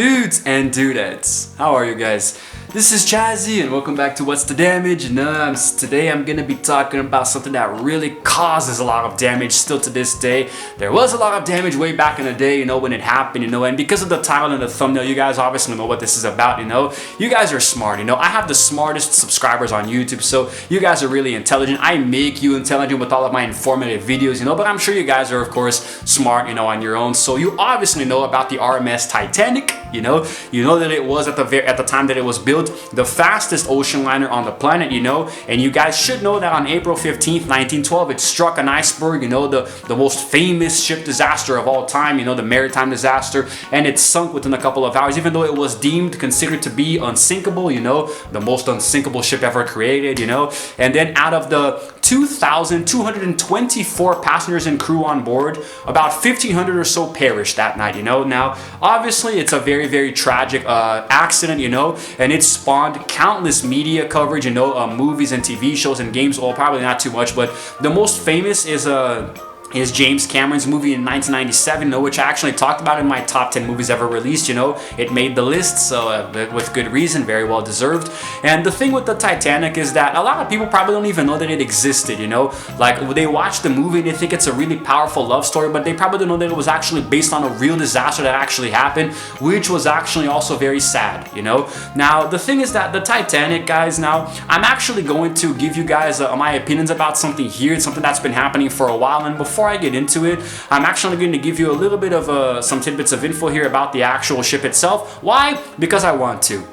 Dudes and dudettes, how are you guys? This is Chazzy and welcome back to What's the Damage? And today I'm gonna be talking about something that really causes a lot of damage still to this day. There was a lot of damage way back in the day, when it happened, and because of the title and the thumbnail, you guys obviously know what this is about, You guys are smart, I have the smartest subscribers on YouTube, so you guys are really intelligent. I make you intelligent with all of my informative videos, but I'm sure you guys are, of course, smart, on your own. So you obviously know about the RMS Titanic, you know that it was at the time that it was built, the fastest ocean liner on the planet, and you guys should know that on April 15th, 1912, it struck an iceberg, the most famous ship disaster of all time, the maritime disaster, and it sunk within a couple of hours, even though it was considered to be unsinkable, the most unsinkable ship ever created, and then out of the 2,224 passengers and crew on board, about 1,500 or so perished that night, Now, obviously, it's a very, very tragic accident, and it spawned countless media coverage, movies and TV shows and games. Well, probably not too much, but the most famous is James Cameron's movie in 1997, which I actually talked about in my top 10 movies ever released, It made the list, so with good reason, very well deserved. And the thing with the Titanic is that a lot of people probably don't even know that it existed, Like, they watch the movie and they think it's a really powerful love story, but they probably don't know that it was actually based on a real disaster that actually happened, which was actually also very sad, Now, the thing is that the Titanic, guys, now, I'm actually going to give you guys my opinions about something here. It's something that's been happening for a while, and before I get into it, I'm actually going to give you a little bit of some tidbits of info here about the actual ship itself. Why? Because I want to.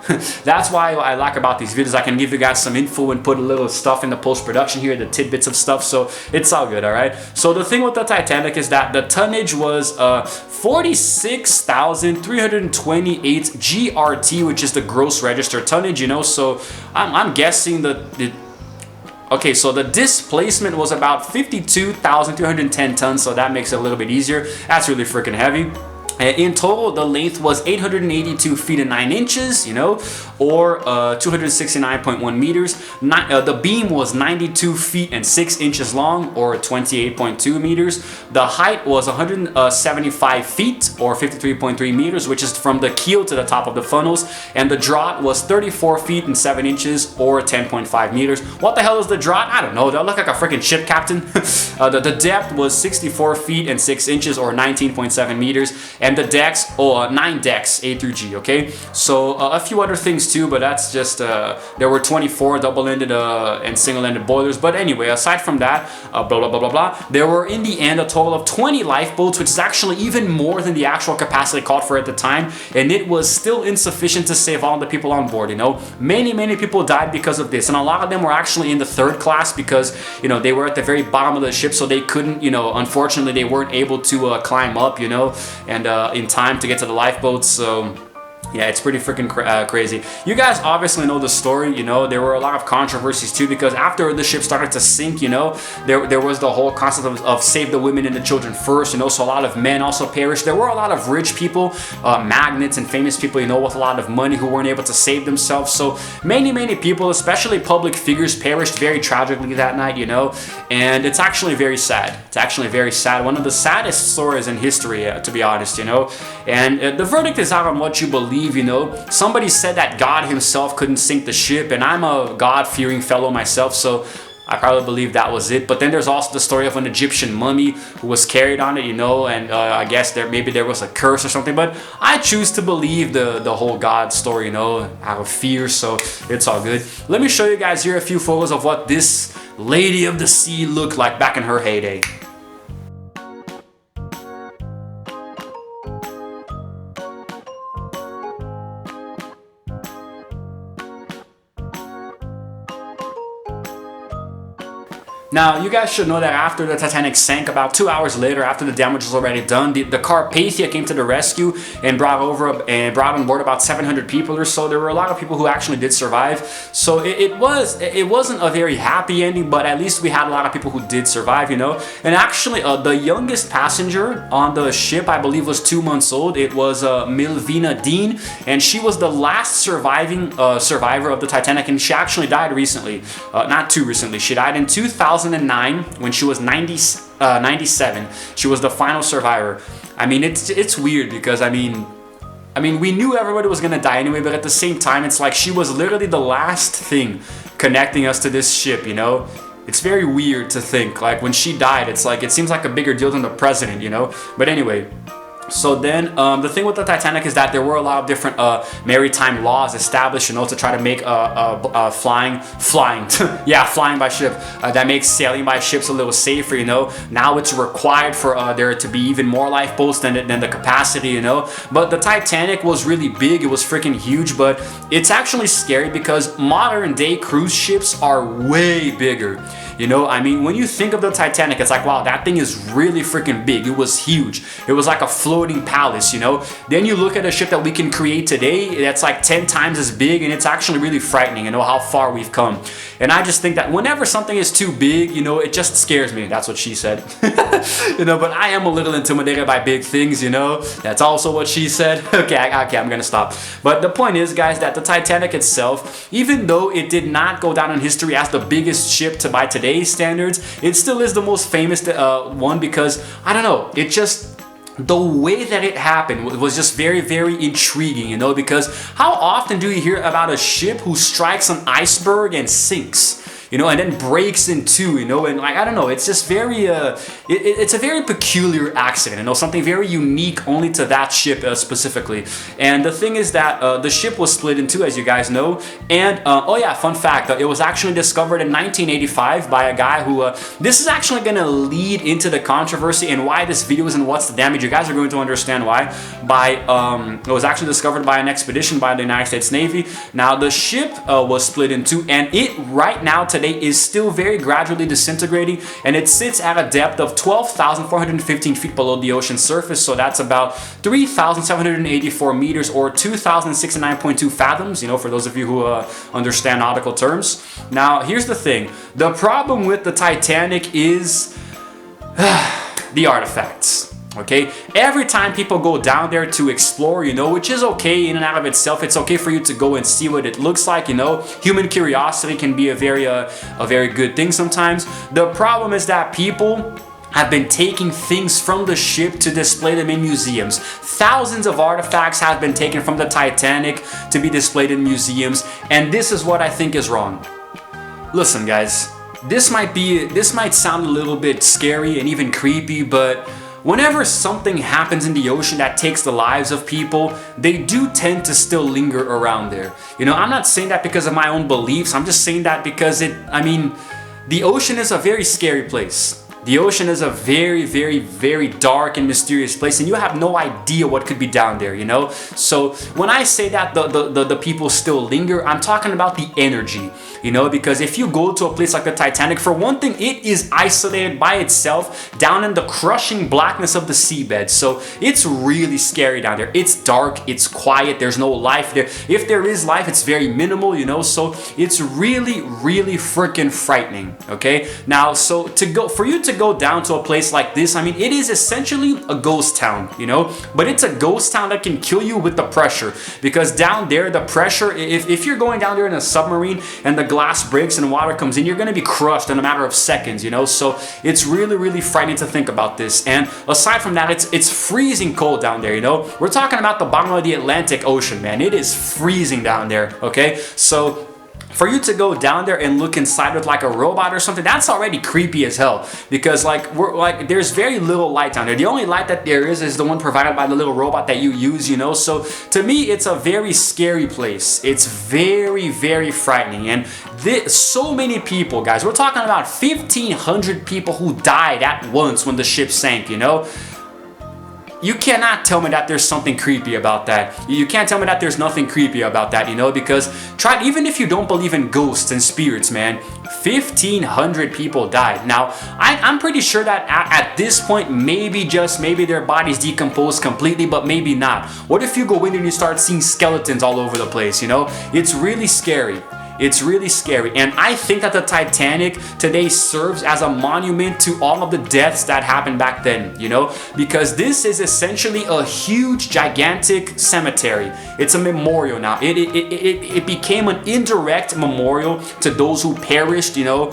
That's why I like about these videos. I can give you guys some info and put a little stuff in the post-production here, the tidbits of stuff, so it's all good, alright? So the thing with the Titanic is that the tonnage was 46,328 GRT, which is the gross register tonnage, so I'm guessing that okay, so the displacement was about 52,310 tons, so that makes it a little bit easier. That's really freaking heavy. In total, the length was 882 feet and 9 inches, or 269.1 meters. The beam was 92 feet and 6 inches long, or 28.2 meters. The height was 175 feet, or 53.3 meters, which is from the keel to the top of the funnels. And the draught was 34 feet and 7 inches, or 10.5 meters. What the hell is the draught? I don't know. That look like a freaking ship captain. The depth was 64 feet and 6 inches, or 19.7 meters. And the decks, 9 decks, A through G, okay? So a few other things too, but that's just, there were 24 double-ended and single-ended boilers. But anyway, aside from that, blah, blah, blah, blah, blah, there were in the end a total of 20 lifeboats, which is actually even more than the actual capacity called for at the time. And it was still insufficient to save all the people on board, Many, many people died because of this. And a lot of them were actually in the third class because, they were at the very bottom of the ship, so they couldn't, unfortunately, they weren't able to climb up, and in time to get to the lifeboats. So yeah, it's pretty freaking crazy. You guys obviously know the story, There were a lot of controversies too, because after the ship started to sink, there was the whole concept of save the women and the children first, So a lot of men also perished. There were a lot of rich people, magnates and famous people, with a lot of money who weren't able to save themselves. So many, many people, especially public figures, perished very tragically that night, And it's actually very sad. It's actually very sad. One of the saddest stories in history, to be honest, And the verdict is out on what you believe. Somebody said that God himself couldn't sink the ship, and I'm a God-fearing fellow myself, so I probably believe that was it. But then there's also the story of an Egyptian mummy who was carried on it, and I guess maybe there was a curse or something. But I choose to believe the whole God story, out of fear, so it's all good. Let me show you guys here a few photos of what this Lady of the Sea looked like back in her heyday. Now, you guys should know that after the Titanic sank, about 2 hours later, after the damage was already done, the Carpathia came to the rescue and brought on board about 700 people or so. There were a lot of people who actually did survive. So it wasn't a very happy ending, but at least we had a lot of people who did survive, And actually, the youngest passenger on the ship, I believe, was 2 months old. It was Milvina Dean, and she was the last surviving survivor of the Titanic, and she actually died recently. Not too recently. She died in 2009 when she was 97. She was the final survivor. I mean, it's weird because, I mean, I mean, we knew everybody was gonna die anyway, but at the same time, it's like she was literally the last thing connecting us to this ship, you know? It's very weird to think, like, when she died, it's like, it seems like a bigger deal than the president, you know? But anyway, so then the thing with the Titanic is that there were a lot of different maritime laws established, you know, to try to make flying by ship that makes sailing by ships a little safer, you know. Now it's required for there to be even more lifeboats than the capacity, you know. But the Titanic was really big, it was freaking huge, but it's actually scary because modern day cruise ships are way bigger. You know, I mean, when you think of the Titanic, it's like, wow, that thing is really freaking big. It was huge. It was like a floating palace, you know. Then you look at a ship that we can create today that's like 10 times as big, and it's actually really frightening, you know, how far we've come. And I just think that whenever something is too big, you know, it just scares me. That's what she said. You know, but I am a little intimidated by big things, you know. That's also what she said. Okay, I'm gonna stop. But the point is, guys, that the Titanic itself, even though it did not go down in history as the biggest ship to by today's standards, it still is the most famous one because, I don't know, it just, the way that it happened was just very, very intriguing, you know, because how often do you hear about a ship who strikes an iceberg and sinks? You know, and then breaks in two, you know, and like, I don't know, it's just very, it's a very peculiar accident, you know, something very unique only to that ship specifically. And the thing is that the ship was split in two, as you guys know, and, oh yeah, fun fact, it was actually discovered in 1985 by a guy who, this is actually gonna lead into the controversy and why this video is in What's the Damage. You guys are going to understand why. It was actually discovered by an expedition by the United States Navy. Now, the ship was split in two, and it right now today is still very gradually disintegrating, and it sits at a depth of 12,415 feet below the ocean surface, so that's about 3,784 meters or 2,069.2 fathoms, you know, for those of you who understand nautical terms. Now, here's the thing. The problem with the Titanic is the artifacts. Okay, every time people go down there to explore, you know, which is okay in and out of itself, it's okay for you to go and see what it looks like, you know. Human curiosity can be a very good thing sometimes. The problem is that people have been taking things from the ship to display them in museums. Thousands of artifacts have been taken from the Titanic to be displayed in museums, and this is what I think is wrong. Listen, guys, this might sound a little bit scary and even creepy, but whenever something happens in the ocean that takes the lives of people, they do tend to still linger around there. You know, I'm not saying that because of my own beliefs, I'm just saying that because I mean, the ocean is a very scary place. The ocean is a very, very, very dark and mysterious place, and you have no idea what could be down there, you know? So when I say that the people still linger, I'm talking about the energy, you know? Because if you go to a place like the Titanic, for one thing, it is isolated by itself down in the crushing blackness of the seabed. So it's really scary down there. It's dark, it's quiet, there's no life there. If there is life, it's very minimal, you know? So it's really, really freaking frightening, okay? Now, so for you to go down to a place like this, I mean, it is essentially a ghost town, you know, but it's a ghost town that can kill you with the pressure, because down there, the pressure, if you're going down there in a submarine and the glass breaks and water comes in, you're going to be crushed in a matter of seconds, you know. So it's really, really frightening to think about this. And aside from that, it's freezing cold down there, you know. We're talking about the bottom of the Atlantic Ocean, man. It is freezing down there, okay? So for you to go down there and look inside with like a robot or something, that's already creepy as hell, because there's very little light down there. The only light that there is the one provided by the little robot that you use, you know. So to me, it's a very scary place. It's very, very frightening. And so many people, guys, we're talking about 1,500 people who died at once when the ship sank, you know. You cannot tell me that there's something creepy about that. You can't tell me that there's nothing creepy about that, you know, because even if you don't believe in ghosts and spirits, man, 1,500 people died. Now, I'm pretty sure that at this point, maybe their bodies decomposed completely, but maybe not. What if you go in and you start seeing skeletons all over the place, you know? It's really scary. It's really scary. And I think that the Titanic today serves as a monument to all of the deaths that happened back then, you know, because this is essentially a huge, gigantic cemetery. It's a memorial now. It became an indirect memorial to those who perished, you know,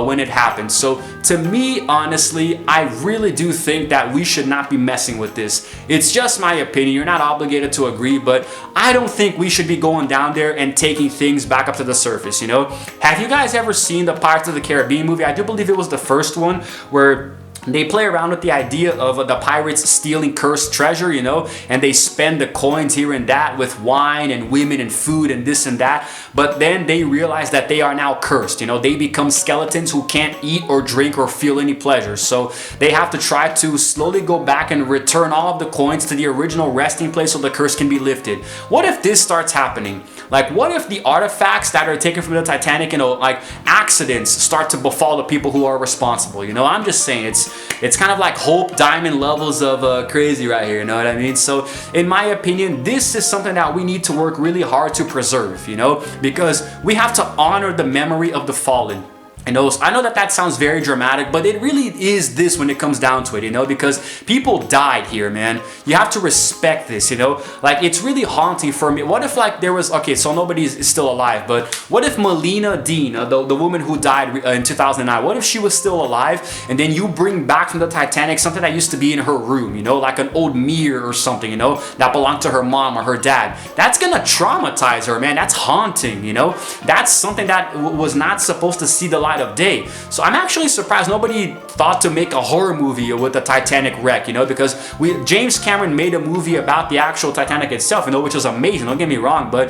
when it happened. So to me, honestly, I really do think that we should not be messing with this. It's just my opinion. You're not obligated to agree, but I don't think we should be going down there and taking things back up to the surface, you know? Have you guys ever seen the Pirates of the Caribbean movie? I do believe it was the first one where they play around with the idea of the pirates stealing cursed treasure, you know, and they spend the coins here and that with wine and women and food and this and that. But then they realize that they are now cursed, you know, they become skeletons who can't eat or drink or feel any pleasure. So they have to try to slowly go back and return all of the coins to the original resting place so the curse can be lifted. What if this starts happening? Like, what if the artifacts that are taken from the Titanic, you know, like accidents start to befall the people who are responsible? You know, I'm just saying it's kind of like Hope Diamond levels of crazy right here, you know what I mean? So in my opinion, this is something that we need to work really hard to preserve, you know, because we have to honor the memory of the fallen. I know that sounds very dramatic, but it really is this when it comes down to it, you know, because people died here, man. You have to respect this, you know, like it's really haunting for me. What if like there was, okay, so nobody is still alive, but what if Melina Dean, the woman who died in 2009, what if she was still alive and then you bring back from the Titanic something that used to be in her room, you know, like an old mirror or something, you know, that belonged to her mom or her dad? That's gonna traumatize her, man. That's haunting, you know. That's something that was not supposed to see the light of day. So I'm actually surprised nobody thought to make a horror movie with the Titanic wreck, you know, because James Cameron made a movie about the actual Titanic itself, you know, which was amazing, don't get me wrong, but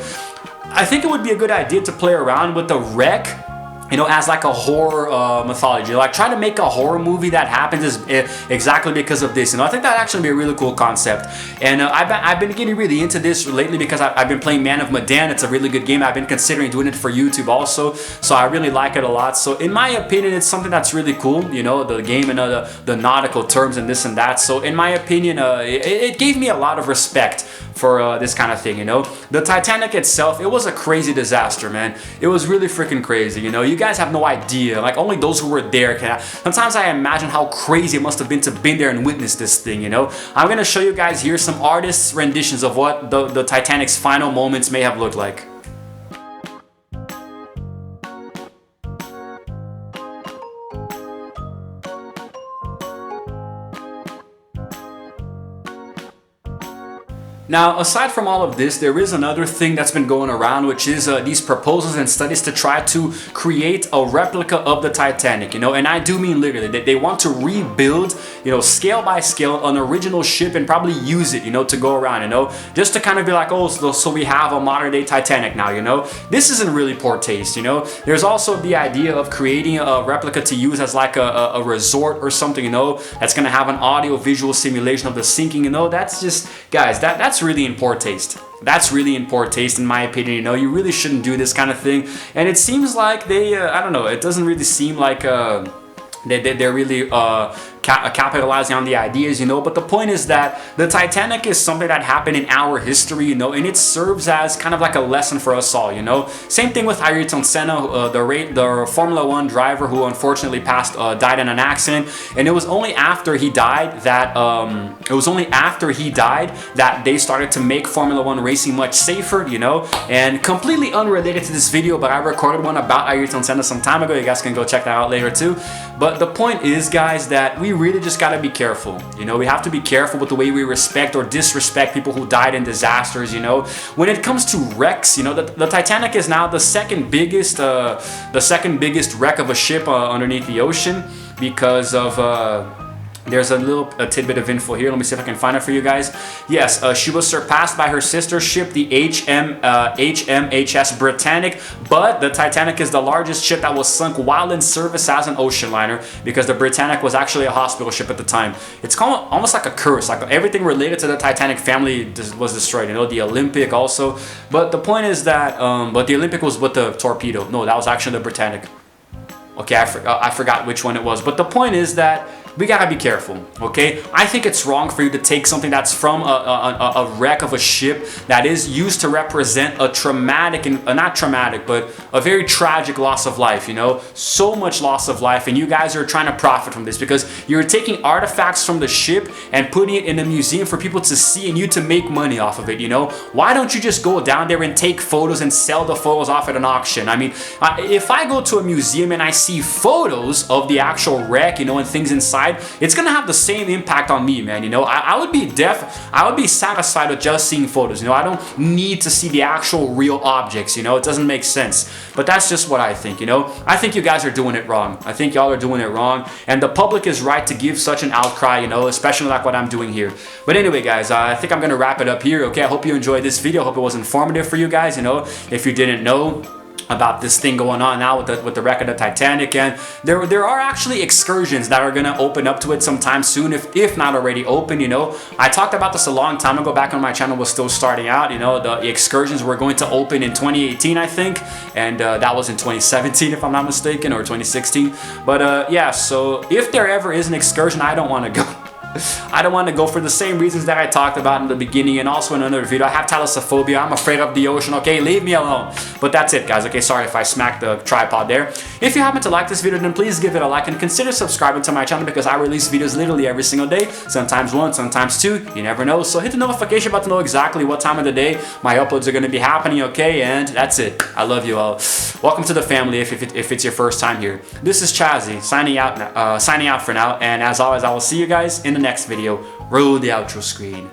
I think it would be a good idea to play around with the wreck, you know, as like a horror mythology. Like try to make a horror movie that happens exactly because of this. You know, I think that'd actually be a really cool concept. And I've been getting really into this lately because I've been playing Man of Medan. It's a really good game. I've been considering doing it for YouTube also. So I really like it a lot. So in my opinion, it's something that's really cool. You know, the game and the nautical terms and this and that. So in my opinion, it gave me a lot of respect for this kind of thing, you know. The Titanic itself, it was a crazy disaster, man. It was really freaking crazy, you know. You guys have no idea, like only those who were there can. Sometimes I imagine how crazy it must have been to be there and witness this thing, you know. I'm gonna show you guys here some artists' renditions of what the Titanic's final moments may have looked like. Now, aside from all of this, there is another thing that's been going around, which is these proposals and studies to try to create a replica of the Titanic, you know, and I do mean literally. They want to rebuild, you know, scale by scale, an original ship and probably use it, you know, to go around, you know, just to kind of be like, oh, so we have a modern day Titanic now, you know. This isn't really poor taste, you know. There's also the idea of creating a replica to use as like a resort or something, you know, that's going to have an audio visual simulation of the sinking, you know. That's just, guys, that's really in poor taste. That's really in poor taste in my opinion, you know. You really shouldn't do this kind of thing. And it seems like they, I don't know, it doesn't really seem like they're really capitalizing on the ideas, you know. But the point is that the Titanic is something that happened in our history, you know, and it serves as kind of like a lesson for us all, you know. Same thing with Ayrton Senna, the Formula One driver who unfortunately died in an accident, and it was only after he died that they started to make Formula One racing much safer, you know. And completely unrelated to this video, but I recorded one about Ayrton Senna some time ago. You guys can go check that out later too. But the point is, guys, that we really just gotta be careful. You know, we have to be careful with the way we respect or disrespect people who died in disasters, you know. When it comes to wrecks, you know, the Titanic is now the second biggest wreck of a ship underneath the ocean because of there's a tidbit of info here. Let me see if I can find it for you guys. Yes, she was surpassed by her sister ship, the HMHS Britannic, but the Titanic is the largest ship that was sunk while in service as an ocean liner because the Britannic was actually a hospital ship at the time. It's called almost like a curse, like everything related to the Titanic family was destroyed, you know, the Olympic also. But the point is that, but the Olympic was with the torpedo. No, that was actually the Britannic. Okay, I forgot which one it was, but the point is that we gotta be careful, okay? I think it's wrong for you to take something that's from a wreck of a ship that is used to represent a traumatic, and not traumatic, but a very tragic loss of life, you know? So much loss of life, and you guys are trying to profit from this because you're taking artifacts from the ship and putting it in a museum for people to see and you to make money off of it, you know? Why don't you just go down there and take photos and sell the photos off at an auction? I mean, if I go to a museum and I see photos of the actual wreck, you know, and things inside, it's gonna have the same impact on me, man. You know, I would be satisfied with just seeing photos. You know, I don't need to see the actual real objects. You know, it doesn't make sense. But that's just what I think. You know, I think you guys are doing it wrong. I think y'all are doing it wrong, and the public is right to give such an outcry. You know, especially like what I'm doing here. But anyway, guys, I think I'm gonna wrap it up here. Okay, I hope you enjoyed this video. I hope it was informative for you guys. You know, if you didn't know about this thing going on now with the wreck of the Titanic, and there are actually excursions that are gonna open up to it sometime soon, if not already open. You know, I talked about this a long time ago back when my channel was still starting out. You know, the excursions were going to open in 2018, I think, and that was in 2017 if I'm not mistaken, or 2016. But yeah, so if there ever is an excursion, I don't want to go. I don't want to go for the same reasons that I talked about in the beginning and also in another video. I have thalassophobia. I'm afraid of the ocean. Okay, leave me alone. But that's it, guys. Okay, sorry if I smacked the tripod there. If you happen to like this video, then please give it a like and consider subscribing to my channel because I release videos literally every single day. Sometimes one, sometimes two. You never know. So hit the notification button to know exactly what time of the day my uploads are going to be happening. Okay, and that's it. I love you all. Welcome to the family if it's your first time here. This is Chazzy signing out for now. And as always, I will see you guys in the next video. Roll the outro screen.